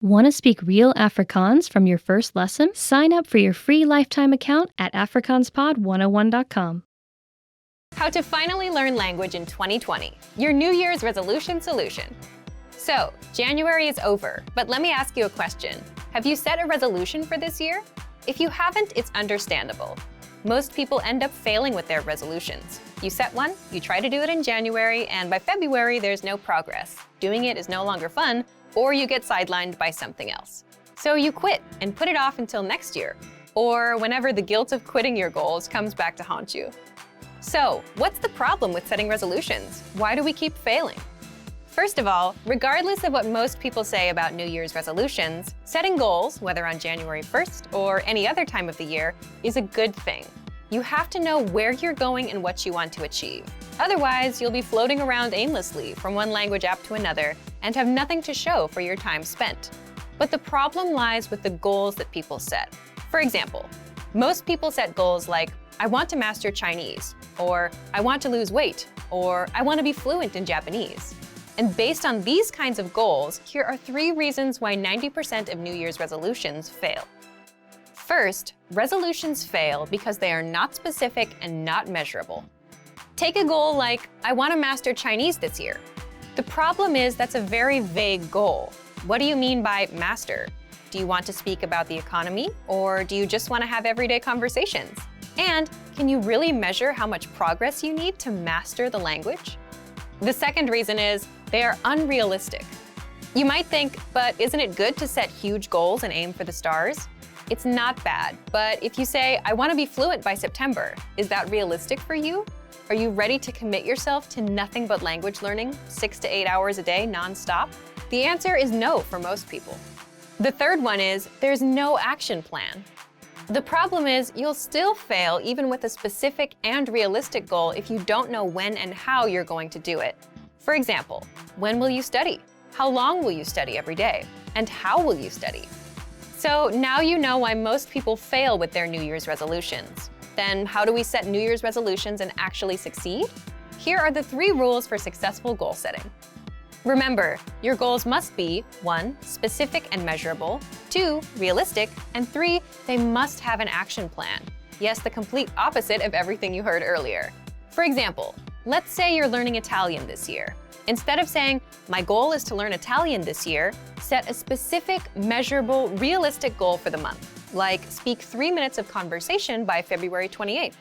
Want to speak real Afrikaans from your first lesson? Sign up for your free lifetime account at afrikaanspod101.com. How to finally learn language in 2020, your New Year's resolution solution. So, January is over, but let me ask you a question. Have you set a resolution for this year? If you haven't, it's understandable. Most people end up failing with their resolutions. You set one, you try to do it in January, and by February, there's no progress. Doing it is no longer fun, or you get sidelined by something else. So you quit and put it off until next year, or whenever the guilt of quitting your goals comes back to haunt you. So, what's the problem with setting resolutions? Why do we keep failing? First of all, regardless of what most people say about New Year's resolutions, setting goals, whether on January 1st or any other time of the year, is a good thing. You have to know where you're going and what you want to achieve. Otherwise, you'll be floating around aimlessly from one language app to another and have nothing to show for your time spent. But the problem lies with the goals that people set. For example, most people set goals like, I want to master Chinese, or I want to lose weight, or I want to be fluent in Japanese. And based on these kinds of goals, here are 3 reasons why 90% of New Year's resolutions fail. First, resolutions fail because they are not specific and not measurable. Take a goal like, I want to master Chinese this year. The problem is that's a very vague goal. What do you mean by master? Do you want to speak about the economy, or do you just want to have everyday conversations? And can you really measure how much progress you need to master the language? The second reason is they are unrealistic. You might think, but isn't it good to set huge goals and aim for the stars? It's not bad, but if you say, I want to be fluent by September, is that realistic for you? Are you ready to commit yourself to nothing but language learning, 6 to 8 hours a day nonstop? The answer is no for most people. The third one is there's no action plan. The problem is you'll still fail even with a specific and realistic goal if you don't know when and how you're going to do it. For example, when will you study? How long will you study every day? And how will you study? So now you know why most people fail with their New Year's resolutions. Then how do we set New Year's resolutions and actually succeed? Here are the 3 rules for successful goal setting. Remember, your goals must be 1. Specific and measurable, 2. Realistic, and 3. They must have an action plan. Yes, the complete opposite of everything you heard earlier. For example, let's say you're learning Italian this year. Instead of saying, my goal is to learn Italian this year, set a specific, measurable, realistic goal for the month, like speak 3 minutes of conversation by February 28th.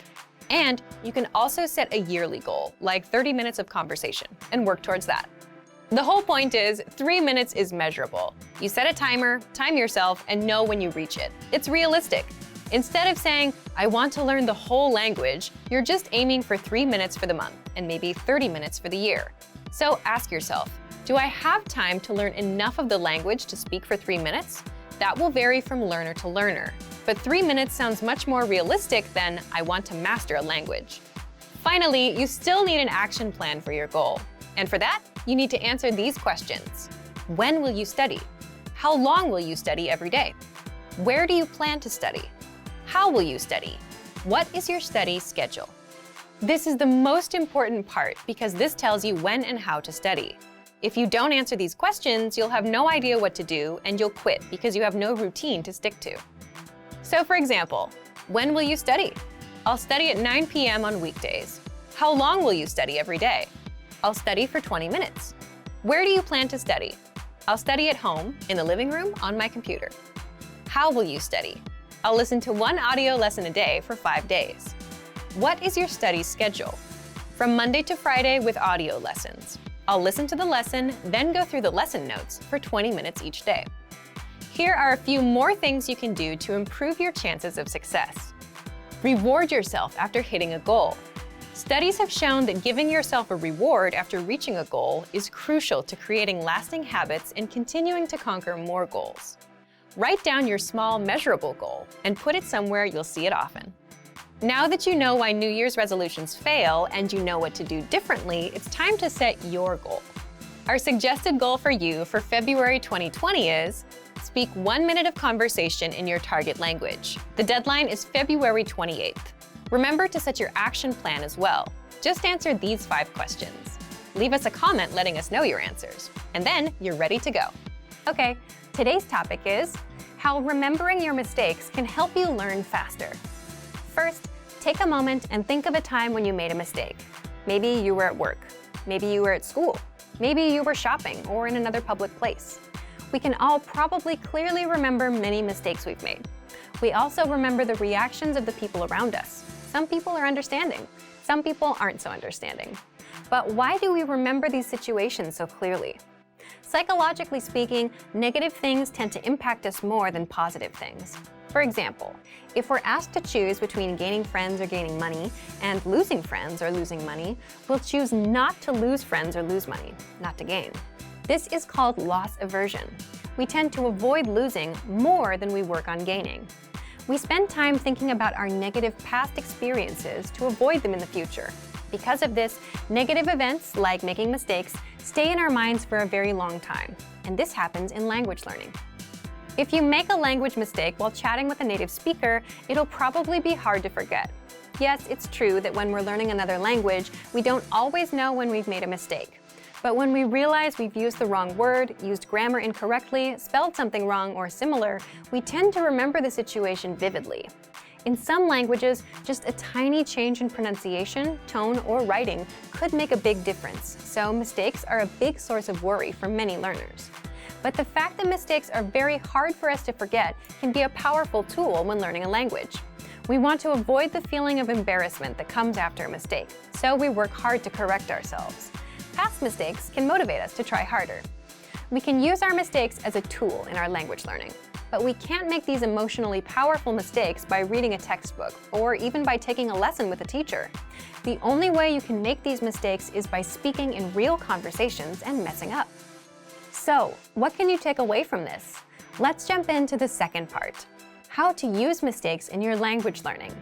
And you can also set a yearly goal, like 30 minutes of conversation, and work towards that. The whole point is 3 minutes is measurable. You set a timer, time yourself, and know when you reach it. It's realistic. Instead of saying, I want to learn the whole language, you're just aiming for 3 minutes for the month and maybe 30 minutes for the year. So ask yourself, do I have time to learn enough of the language to speak for 3 minutes? That will vary from learner to learner. But 3 minutes sounds much more realistic than I want to master a language. Finally, you still need an action plan for your goal. And for that, you need to answer these questions. When will you study? How long will you study every day? Where do you plan to study? How will you study? What is your study schedule? This is the most important part because this tells you when and how to study. If you don't answer these questions, you'll have no idea what to do and you'll quit because you have no routine to stick to. So for example, when will you study? I'll study at 9 p.m. on weekdays. How long will you study every day? I'll study for 20 minutes. Where do you plan to study? I'll study at home, in the living room, on my computer. How will you study? I'll listen to 1 audio lesson a day for 5 days. What is your study schedule? From Monday to Friday with audio lessons. I'll listen to the lesson, then go through the lesson notes for 20 minutes each day. Here are a few more things you can do to improve your chances of success. Reward yourself after hitting a goal. Studies have shown that giving yourself a reward after reaching a goal is crucial to creating lasting habits and continuing to conquer more goals. Write down your small, measurable goal and put it somewhere you'll see it often. Now that you know why New Year's resolutions fail and you know what to do differently, it's time to set your goal. Our suggested goal for you for February 2020 is speak 1 minute of conversation in your target language. The deadline is February 28th. Remember to set your action plan as well. Just answer these 5 questions. Leave us a comment letting us know your answers, and then you're ready to go. Okay, Today's topic is how remembering your mistakes can help you learn faster. First, take a moment and think of a time when you made a mistake. Maybe you were at work, maybe you were at school, maybe you were shopping or in another public place. We can all probably clearly remember many mistakes we've made. We also remember the reactions of the people around us. Some people are understanding, some people aren't so understanding. But why do we remember these situations so clearly? Psychologically speaking, negative things tend to impact us more than positive things. For example, if we're asked to choose between gaining friends or gaining money and losing friends or losing money, we'll choose not to lose friends or lose money, not to gain. This is called loss aversion. We tend to avoid losing more than we work on gaining. We spend time thinking about our negative past experiences to avoid them in the future. Because of this, negative events, like making mistakes, stay in our minds for a very long time. And this happens in language learning. If you make a language mistake while chatting with a native speaker, it'll probably be hard to forget. Yes, it's true that when we're learning another language, we don't always know when we've made a mistake. But when we realize we've used the wrong word, used grammar incorrectly, spelled something wrong or similar, we tend to remember the situation vividly. In some languages, just a tiny change in pronunciation, tone, or writing could make a big difference, so mistakes are a big source of worry for many learners. But the fact that mistakes are very hard for us to forget can be a powerful tool when learning a language. We want to avoid the feeling of embarrassment that comes after a mistake, so we work hard to correct ourselves. Past mistakes can motivate us to try harder. We can use our mistakes as a tool in our language learning. But we can't make these emotionally powerful mistakes by reading a textbook or even by taking a lesson with a teacher. The only way you can make these mistakes is by speaking in real conversations and messing up. So, what can you take away from this? Let's jump into the second part: how to use mistakes in your language learning.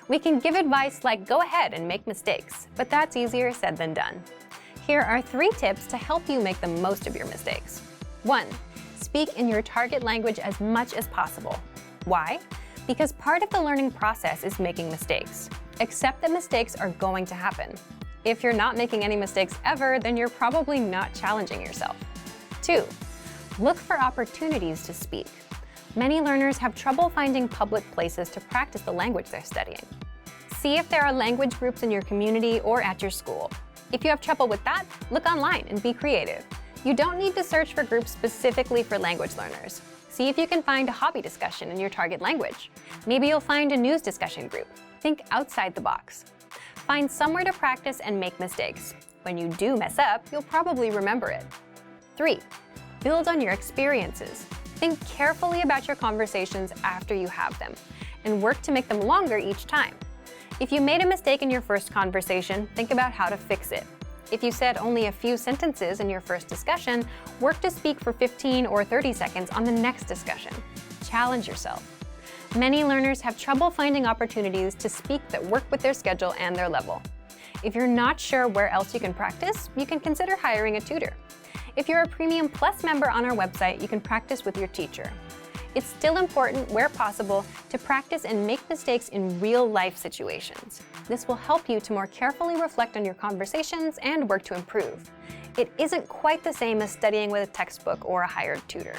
We can give advice like go ahead and make mistakes, but that's easier said than done. Here are 3 tips to help you make the most of your mistakes. 1. Speak in your target language as much as possible. Why? Because part of the learning process is making mistakes. Accept that mistakes are going to happen. If you're not making any mistakes ever, then you're probably not challenging yourself. 2. Look for opportunities to speak. Many learners have trouble finding public places to practice the language they're studying. See if there are language groups in your community or at your school. If you have trouble with that, look online and be creative. You don't need to search for groups specifically for language learners. See if you can find a hobby discussion in your target language. Maybe you'll find a news discussion group. Think outside the box. Find somewhere to practice and make mistakes. When you do mess up, you'll probably remember it. 3. Build on your experiences. Think carefully about your conversations after you have them, and work to make them longer each time. If you made a mistake in your first conversation, think about how to fix it. If you said only a few sentences in your first discussion, work to speak for 15 or 30 seconds on the next discussion. Challenge yourself. Many learners have trouble finding opportunities to speak that work with their schedule and their level. If you're not sure where else you can practice, you can consider hiring a tutor. If you're a Premium Plus member on our website, you can practice with your teacher. It's still important, where possible, to practice and make mistakes in real-life situations. This will help you to more carefully reflect on your conversations and work to improve. It isn't quite the same as studying with a textbook or a hired tutor.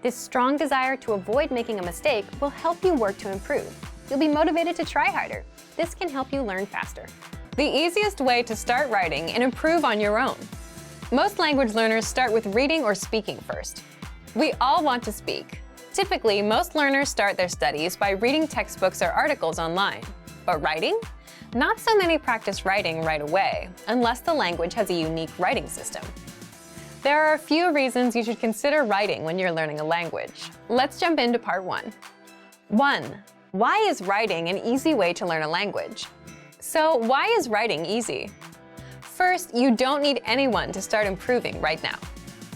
This strong desire to avoid making a mistake will help you work to improve. You'll be motivated to try harder. This can help you learn faster. The easiest way to start writing and improve on your own. Most language learners start with reading or speaking first. We all want to speak. Typically, most learners start their studies by reading textbooks or articles online. But writing? Not so many practice writing right away, unless the language has a unique writing system. There are a few reasons you should consider writing when you're learning a language. Let's jump into part 1. 1. Why is writing an easy way to learn a language? So, why is writing easy? First, you don't need anyone to start improving right now.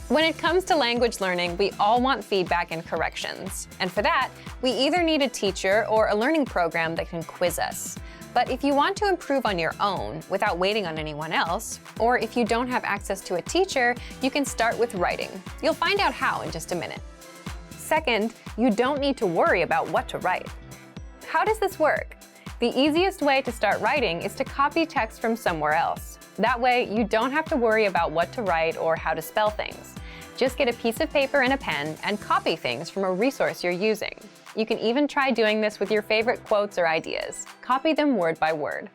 When it comes to language learning, we all want feedback and corrections. And for that, we either need a teacher or a learning program that can quiz us. But if you want to improve on your own without waiting on anyone else, or if you don't have access to a teacher, you can start with writing. You'll find out how in just a minute. Second, you don't need to worry about what to write. How does this work? The easiest way to start writing is to copy text from somewhere else. That way, you don't have to worry about what to write or how to spell things. Just get a piece of paper and a pen and copy things from a resource you're using. You can even try doing this with your favorite quotes or ideas. Copy them word by word.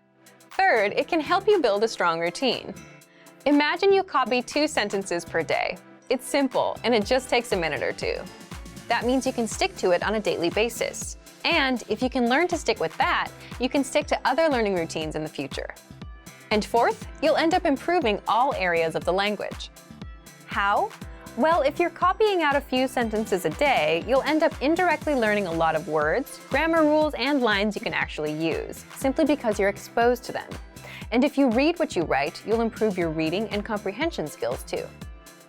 Third, it can help you build a strong routine. Imagine you copy 2 sentences per day. It's simple, and it just takes a minute or 2. That means you can stick to it on a daily basis. And if you can learn to stick with that, you can stick to other learning routines in the future. And fourth, you'll end up improving all areas of the language. How? Well, if you're copying out a few sentences a day, you'll end up indirectly learning a lot of words, grammar rules, and lines you can actually use, simply because you're exposed to them. And if you read what you write, you'll improve your reading and comprehension skills too.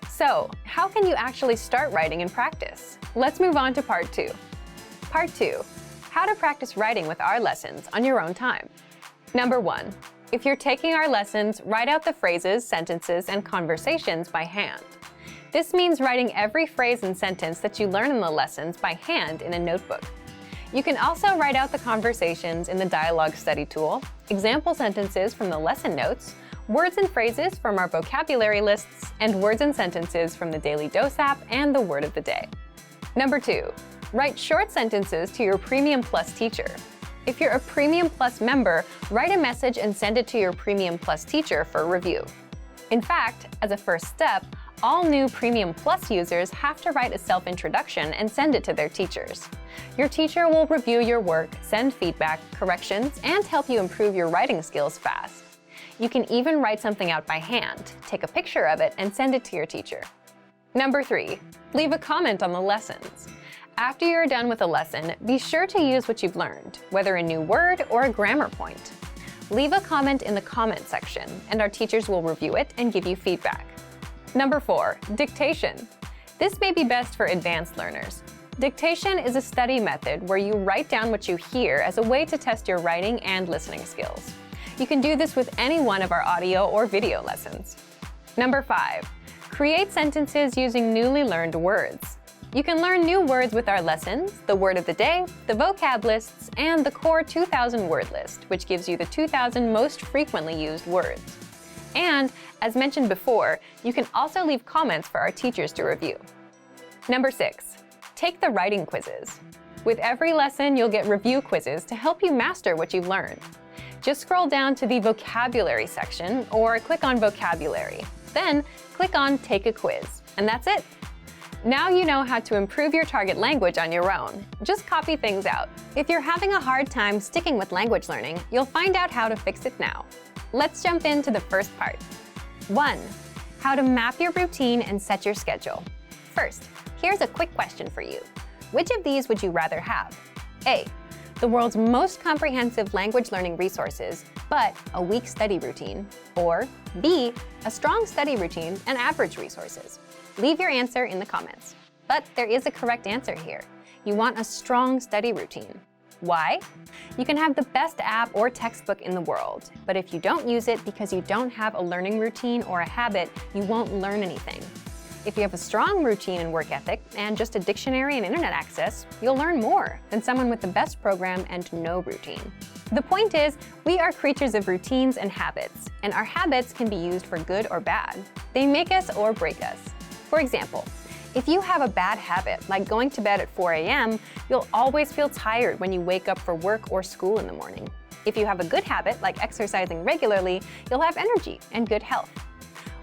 So, how can you actually start writing in practice? Let's move on to part 2. Part 2. How to practice writing with our lessons on your own time. Number 1. If you're taking our lessons, write out the phrases, sentences, and conversations by hand. This means writing every phrase and sentence that you learn in the lessons by hand in a notebook. You can also write out the conversations in the dialogue study tool, example sentences from the lesson notes, words and phrases from our vocabulary lists, and words and sentences from the Daily Dose app and the Word of the Day. Number 2. Write short sentences to your Premium Plus teacher. If you're a Premium Plus member, write a message and send it to your Premium Plus teacher for review. In fact, as a first step, all new Premium Plus users have to write a self-introduction and send it to their teachers. Your teacher will review your work, send feedback, corrections, and help you improve your writing skills fast. You can even write something out by hand, take a picture of it, and send it to your teacher. Number 3. Leave a comment on the lessons. After you're done with a lesson, be sure to use what you've learned, whether a new word or a grammar point. Leave a comment in the comment section, and our teachers will review it and give you feedback. Number 4. Dictation. This may be best for advanced learners. Dictation is a study method where you write down what you hear as a way to test your writing and listening skills. You can do this with any one of our audio or video lessons. Number 5. Create sentences using newly learned words. You can learn new words with our lessons, the Word of the Day, the vocab lists, and the core 2,000 word list, which gives you the 2,000 most frequently used words. And, as mentioned before, you can also leave comments for our teachers to review. Number 6. Take the writing quizzes. With every lesson, you'll get review quizzes to help you master what you've learned. Just scroll down to the vocabulary section or click on vocabulary. Then, click on Take a Quiz, and that's it. Now you know how to improve your target language on your own. Just copy things out. If you're having a hard time sticking with language learning, you'll find out how to fix it now. Let's jump into the first part. 1. How to map your routine and set your schedule. First, here's a quick question for you. Which of these would you rather have? A. The world's most comprehensive language learning resources, but a weak study routine. Or B. A strong study routine and average resources. Leave your answer in the comments. But there is a correct answer here. You want a strong study routine. Why? You can have the best app or textbook in the world, but if you don't use it because you don't have a learning routine or a habit, you won't learn anything. If you have a strong routine and work ethic and just a dictionary and internet access, you'll learn more than someone with the best program and no routine. The point is, we are creatures of routines and habits, and our habits can be used for good or bad. They make us or break us. For example, if you have a bad habit, like going to bed at 4 a.m., you'll always feel tired when you wake up for work or school in the morning. If you have a good habit, like exercising regularly, you'll have energy and good health.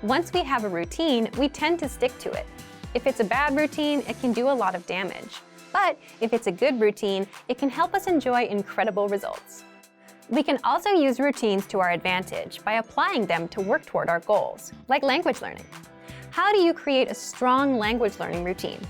Once we have a routine, we tend to stick to it. If it's a bad routine, it can do a lot of damage. But if it's a good routine, it can help us enjoy incredible results. We can also use routines to our advantage by applying them to work toward our goals, like language learning. How do you create a strong language learning routine?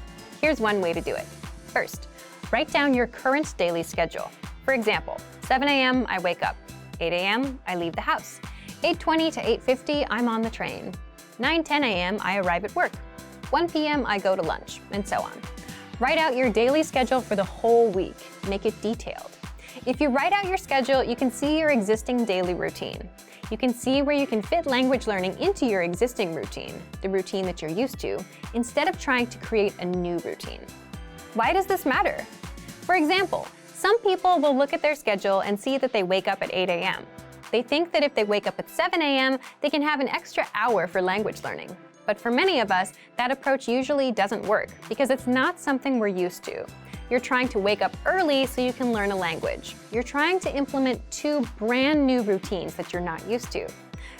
Here's one way to do it. First, write down your current daily schedule. For example, 7 a.m. I wake up. 8 a.m. I leave the house. 8:20 to 8:50 I'm on the train. 9:10 a.m. I arrive at work. 1 p.m. I go to lunch, and so on. Write out your daily schedule for the whole week. Make it detailed. If you write out your schedule, you can see your existing daily routine. You can see where you can fit language learning into your existing routine, the routine that you're used to, instead of trying to create a new routine. Why does this matter? For example, some people will look at their schedule and see that they wake up at 8 a.m. They think that if they wake up at 7 a.m., they can have an extra hour for language learning. But for many of us, that approach usually doesn't work because it's not something we're used to. You're trying to wake up early so you can learn a language. You're trying to implement two brand new routines that you're not used to.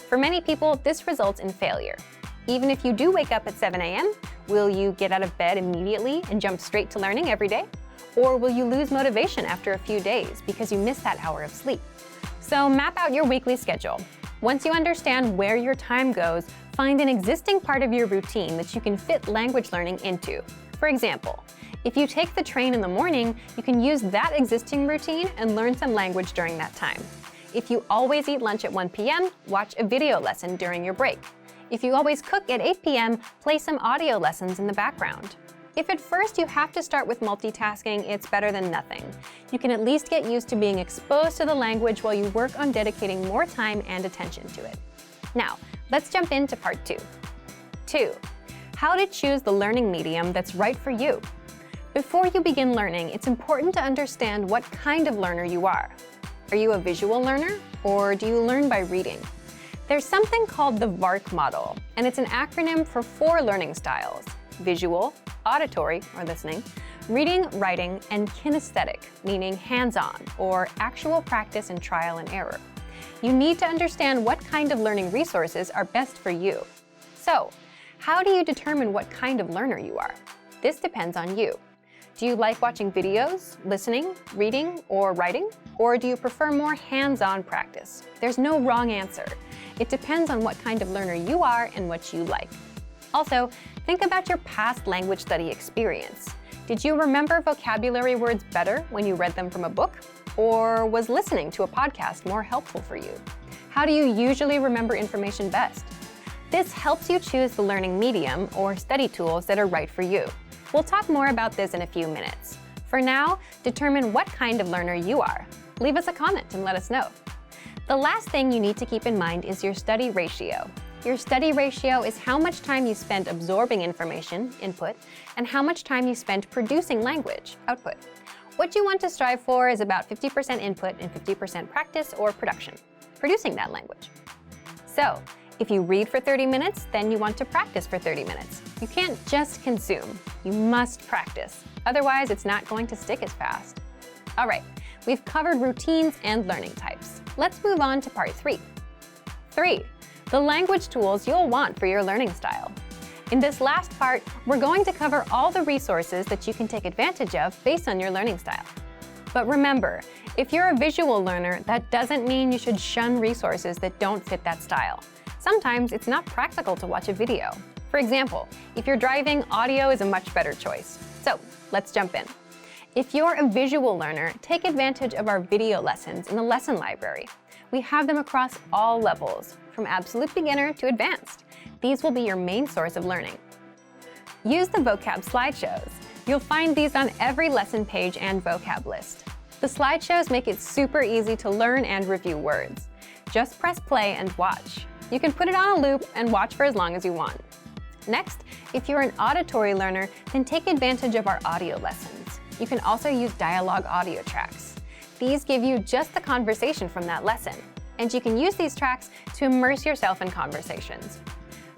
For many people, this results in failure. Even if you do wake up at 7 a.m., will you get out of bed immediately and jump straight to learning every day? Or will you lose motivation after a few days because you missed that hour of sleep? So map out your weekly schedule. Once you understand where your time goes, find an existing part of your routine that you can fit language learning into. For example, if you take the train in the morning, you can use that existing routine and learn some language during that time. If you always eat lunch at 1 p.m., watch a video lesson during your break. If you always cook at 8 p.m., play some audio lessons in the background. If at first you have to start with multitasking, it's better than nothing. You can at least get used to being exposed to the language while you work on dedicating more time and attention to it. Now, let's jump into part 2. 2. How to choose the learning medium that's right for you. Before you begin learning, it's important to understand what kind of learner you are. Are you a visual learner, or do you learn by reading? There's something called the VARK model, and it's an acronym for 4 learning styles: visual, auditory, or listening, reading, writing, and kinesthetic, meaning hands-on, or actual practice and trial and error. You need to understand what kind of learning resources are best for you. So, how do you determine what kind of learner you are? This depends on you. Do you like watching videos, listening, reading, or writing? Or do you prefer more hands-on practice? There's no wrong answer. It depends on what kind of learner you are and what you like. Also, think about your past language study experience. Did you remember vocabulary words better when you read them from a book? Or was listening to a podcast more helpful for you? How do you usually remember information best? This helps you choose the learning medium or study tools that are right for you. We'll talk more about this in a few minutes. For now, determine what kind of learner you are. Leave us a comment and let us know. The last thing you need to keep in mind is your study ratio. Your study ratio is how much time you spend absorbing information, input, and how much time you spend producing language, output. What you want to strive for is about 50% input and 50% practice or production, producing that language. So, if you read for 30 minutes, then you want to practice for 30 minutes. You can't just consume, you must practice. Otherwise, it's not going to stick as fast. All right, we've covered routines and learning types. Let's move on to part 3. 3. The language tools you'll want for your learning style. In this last part, we're going to cover all the resources that you can take advantage of based on your learning style. But remember, if you're a visual learner, that doesn't mean you should shun resources that don't fit that style. Sometimes it's not practical to watch a video. For example, if you're driving, audio is a much better choice. So let's jump in. If you're a visual learner, take advantage of our video lessons in the lesson library. We have them across all levels, from absolute beginner to advanced. These will be your main source of learning. Use the vocab slideshows. You'll find these on every lesson page and vocab list. The slideshows make it super easy to learn and review words. Just press play and watch. You can put it on a loop and watch for as long as you want. Next, if you're an auditory learner, then take advantage of our audio lessons. You can also use dialogue audio tracks. These give you just the conversation from that lesson, and you can use these tracks to immerse yourself in conversations.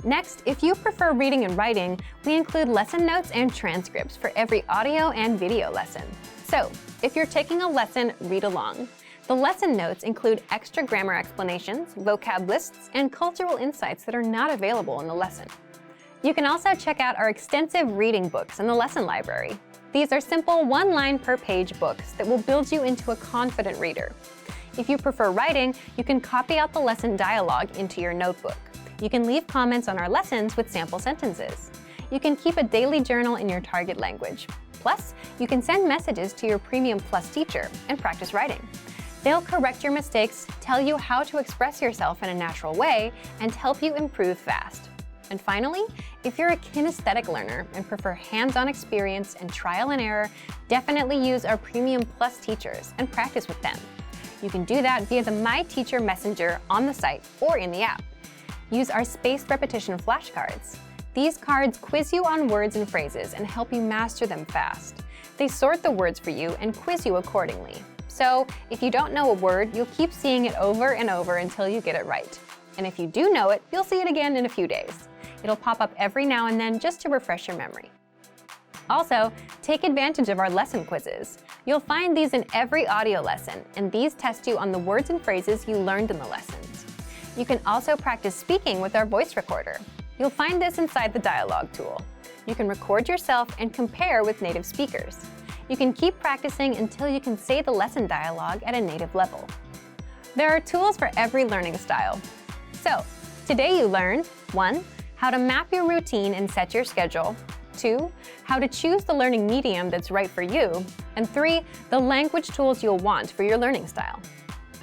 Next, if you prefer reading and writing, we include lesson notes and transcripts for every audio and video lesson. So, if you're taking a lesson, read along. The lesson notes include extra grammar explanations, vocab lists, and cultural insights that are not available in the lesson. You can also check out our extensive reading books in the lesson library. These are simple one-line per page books that will build you into a confident reader. If you prefer writing, you can copy out the lesson dialogue into your notebook. You can leave comments on our lessons with sample sentences. You can keep a daily journal in your target language. Plus, you can send messages to your Premium Plus teacher and practice writing. They'll correct your mistakes, tell you how to express yourself in a natural way, and help you improve fast. And finally, if you're a kinesthetic learner and prefer hands-on experience and trial and error, definitely use our Premium Plus teachers and practice with them. You can do that via the My Teacher Messenger on the site or in the app. Use our spaced repetition flashcards. These cards quiz you on words and phrases and help you master them fast. They sort the words for you and quiz you accordingly. So, if you don't know a word, you'll keep seeing it over and over until you get it right. And if you do know it, you'll see it again in a few days. It'll pop up every now and then just to refresh your memory. Also, take advantage of our lesson quizzes. You'll find these in every audio lesson, and these test you on the words and phrases you learned in the lessons. You can also practice speaking with our voice recorder. You'll find this inside the dialogue tool. You can record yourself and compare with native speakers. You can keep practicing until you can say the lesson dialogue at a native level. There are tools for every learning style. So, today you learned 1. How to map your routine and set your schedule. 2. How to choose the learning medium that's right for you. And 3. The language tools you'll want for your learning style.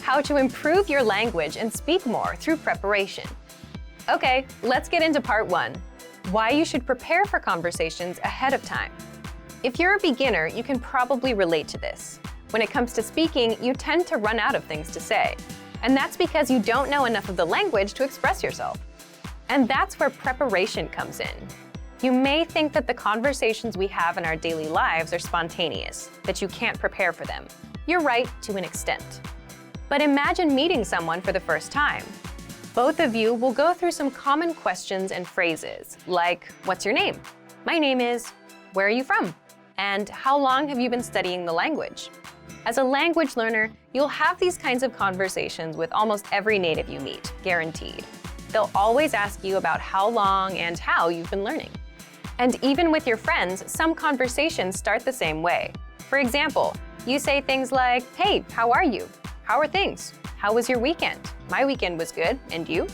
How to improve your language and speak more through preparation. Okay, let's get into part 1. Why you should prepare for conversations ahead of time. If you're a beginner, you can probably relate to this. When it comes to speaking, you tend to run out of things to say. And that's because you don't know enough of the language to express yourself. And that's where preparation comes in. You may think that the conversations we have in our daily lives are spontaneous, that you can't prepare for them. You're right to an extent. But imagine meeting someone for the first time. Both of you will go through some common questions and phrases, like, what's your name? My name is, where are you from? And how long have you been studying the language? As a language learner, you'll have these kinds of conversations with almost every native you meet, guaranteed. They'll always ask you about how long and how you've been learning. And even with your friends, some conversations start the same way. For example, you say things like, hey, how are you? How are things? How was your weekend? My weekend was good, and you?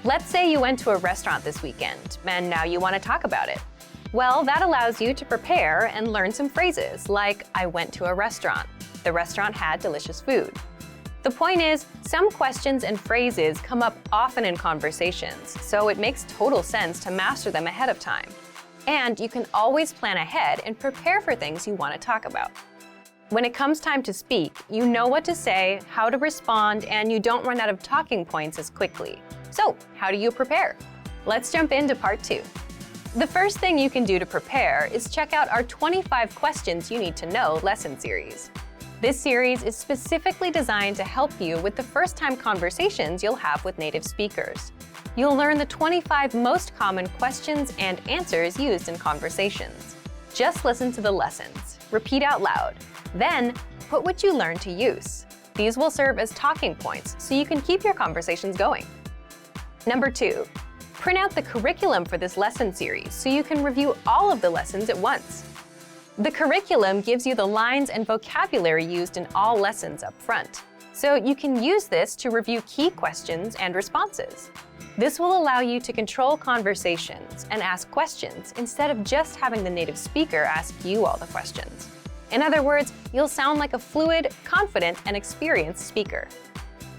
Let's say you went to a restaurant this weekend, and now you want to talk about it. Well, that allows you to prepare and learn some phrases like, I went to a restaurant. The restaurant had delicious food. The point is, some questions and phrases come up often in conversations, so it makes total sense to master them ahead of time. And you can always plan ahead and prepare for things you want to talk about. When it comes time to speak, you know what to say, how to respond, and you don't run out of talking points as quickly. So, how do you prepare? Let's jump into part 2. The first thing you can do to prepare is check out our 25 questions you need to know lesson series. This series is specifically designed to help you with the first-time conversations you'll have with native speakers. You'll learn the 25 most common questions and answers used in conversations. Just listen to the lessons, repeat out loud, then put what you learned to use. These will serve as talking points so you can keep your conversations going. Number 2, print out the curriculum for this lesson series so you can review all of the lessons at once. The curriculum gives you the lines and vocabulary used in all lessons up front, so you can use this to review key questions and responses. This will allow you to control conversations and ask questions instead of just having the native speaker ask you all the questions. In other words, you'll sound like a fluid, confident, and experienced speaker.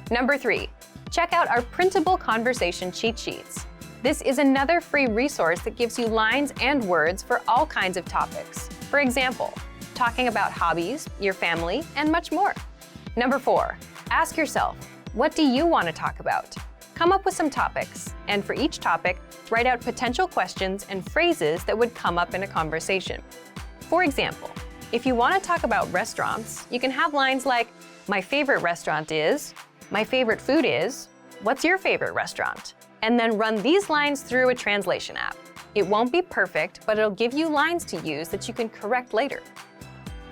Number 3, check out our printable conversation cheat sheets. This is another free resource that gives you lines and words for all kinds of topics. For example, talking about hobbies, your family, and much more. Number 4, ask yourself, what do you want to talk about? Come up with some topics, and for each topic, write out potential questions and phrases that would come up in a conversation. For example, if you want to talk about restaurants, you can have lines like, my favorite restaurant is, my favorite food is, what's your favorite restaurant? And then run these lines through a translation app. It won't be perfect, but it'll give you lines to use that you can correct later.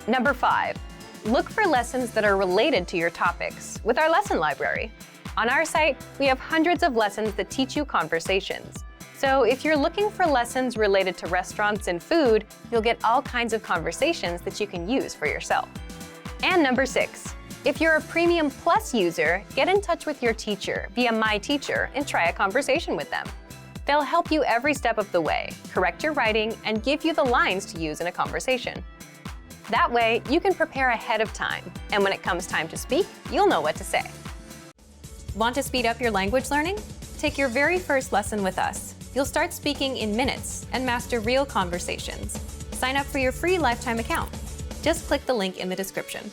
Number 5, look for lessons that are related to your topics with our lesson library. On our site, we have hundreds of lessons that teach you conversations. So if you're looking for lessons related to restaurants and food, you'll get all kinds of conversations that you can use for yourself. And number 6, if you're a Premium Plus user, get in touch with your teacher via My Teacher and try a conversation with them. They'll help you every step of the way, correct your writing, and give you the lines to use in a conversation. That way, you can prepare ahead of time, and when it comes time to speak, you'll know what to say. Want to speed up your language learning? Take your very first lesson with us. You'll start speaking in minutes and master real conversations. Sign up for your free lifetime account. Just click the link in the description.